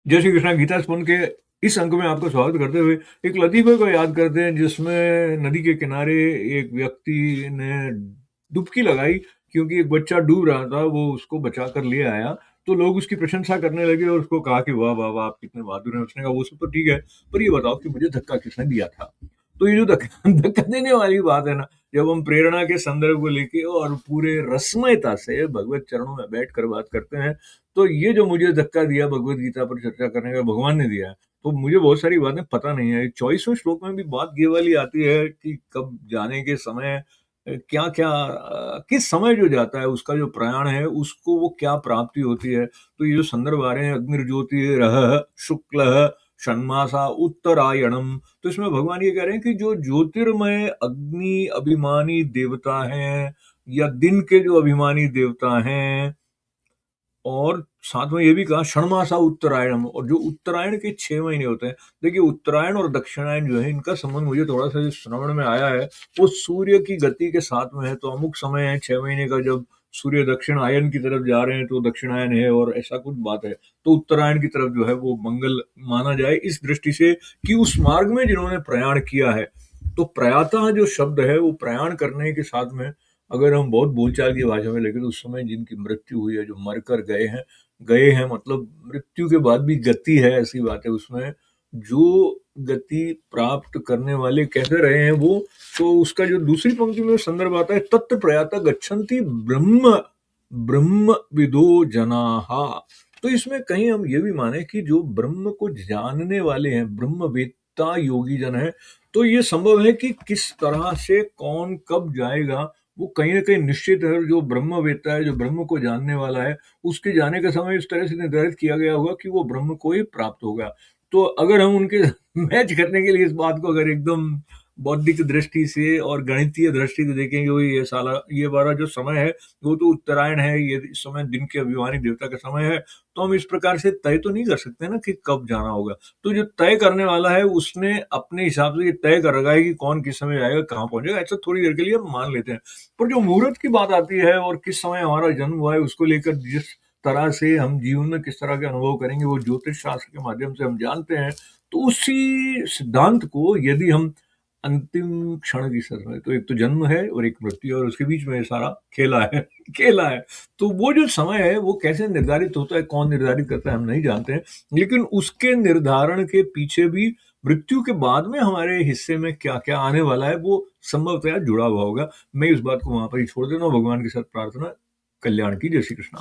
जय श्री कृष्णा। गीता स्पून के इस अंक में आपका स्वागत करते हुए एक लतीफ़े को याद करते हैं, जिसमें नदी के किनारे एक व्यक्ति ने डुबकी लगाई क्योंकि एक बच्चा डूब रहा था, वो उसको बचा कर ले आया। तो लोग उसकी प्रशंसा करने लगे और उसको कहा कि वाह, वाह, वाह! आप कितने बहादुर हैं। उसने कहा वो सब तो ठीक है, पर ये बताओ कि मुझे धक्का किसने दिया था? तो ये जो धक्का धक्का देने वाली बात है ना, जब हम प्रेरणा के संदर्भ को लेके और पूरे रसमयता से भगवत चरणों में बैठकर बात करते हैं, तो ये जो मुझे धक्का दिया भगवत गीता पर चर्चा करने का भगवान ने दिया है, तो मुझे बहुत सारी बातें पता नहीं है। 24वें श्लोक में भी बात ये वाली आती है कि कब जाने के समय क्या-क्या किस समय जो जाता है उसका जो प्रयाण है उसको वो क्या प्राप्ति होती है। तो ये जो संदर्भ आ रहे हैं अग्निर्ज्योतिरहः शुक्लः षण्मासा उत्तरायणम, तो इसमें भगवान ये कह रहे हैं कि जो ज्योतिर्मय अग्नि अभिमानी देवता हैं या दिन के जो अभिमानी देवता हैं, और साथ में ये भी कहा षण्मासा उत्तरायणम, और जो उत्तरायण के 6 महीने होते हैं। देखिए उत्तरायण और दक्षिणायन जो है इनका संबंध मुझे थोड़ा-सा जो श्रवण में आया है, वो सूर्य की गति के साथ में है। तो अमुक समय है 6 महीने का, जब सूर्य दक्षिणायन की तरफ जा रहे हैं तो दक्षिणायन है, और ऐसा कुछ बात है। तो उत्तरायण की तरफ जो है वो मंगल माना जाए इस दृष्टि से कि उस मार्ग में जिन्होंने प्रयाण किया है। तो प्रयातः जो शब्द है वो प्रयाण करने के साथ में, अगर हम बहुत बोलचाल की भाषा में लेके, तो उस समय जिनकी मृत्यु हुई है, जो मर कर गए हैं मतलब मृत्यु के बाद भी गति है, ऐसी बात है उसमें। जो गति प्राप्त करने वाले कैसे रहे हैं वो, तो उसका जो दूसरी पंक्ति में संदर्भ आता है, तत्र प्रयाता गच्छन्ति ब्रह्म ब्रह्म विदो जनाहा। तो इसमें कहीं हम ये भी माने कि जो ब्रह्म को जानने वाले हैं, ब्रह्मवेत्ता योगी जन है, तो ये संभव है कि किस तरह से कौन कब जाएगा वो कहीं न कहीं निश्चित है। जो ब्रह्मवेत्ता है, जो ब्रह्म को जानने वाला है, उसके जाने का समय इस तरह से निर्धारित किया गया होगा कि वो ब्रह्म को ही प्राप्त होगा। तो अगर हम उनके मैच करने के लिए इस बात को अगर एकदम बौद्धिक दृष्टि से और गणितीय दृष्टि से देखेंगे, वो ये वाला जो समय है, वो तो उत्तरायण है, ये इस समय दिन के अभिमानी देवता का समय है। तो हम इस प्रकार से तय तो नहीं कर सकते ना कि कब जाना होगा। तो जो तय करने वाला है उसने अपने हिसाब से ये तय कर रखा है कि कौन किस समय जाएगा, कहाँ पहुँचेगा, ऐसा थोड़ी देर के लिए हम मान लेते हैं। पर जो मुहूर्त की बात आती है और किस समय हमारा जन्म हुआ है, उसको लेकर जिस तरह से हम जीवन में किस तरह के अनुभव करेंगे, वो ज्योतिष शास्त्र के माध्यम से हम जानते हैं। तो उसी सिद्धांत को यदि हम अंतिम क्षण की समय, तो एक तो जन्म है और एक मृत्यु है, और उसके बीच में ये सारा खेला है खेला है। तो वो जो समय है वो कैसे निर्धारित होता है, कौन निर्धारित करता है, हम नहीं जानते हैं। लेकिन उसके निर्धारण के पीछे भी मृत्यु के बाद में हमारे हिस्से में क्या-क्या आने वाला है, वो संभवतः जुड़ा हुआ होगा। मैं इस बात को वहाँ पर ही छोड़ देता हूँ। भगवान के साथ प्रार्थना कल्याण की। जय श्री कृष्ण।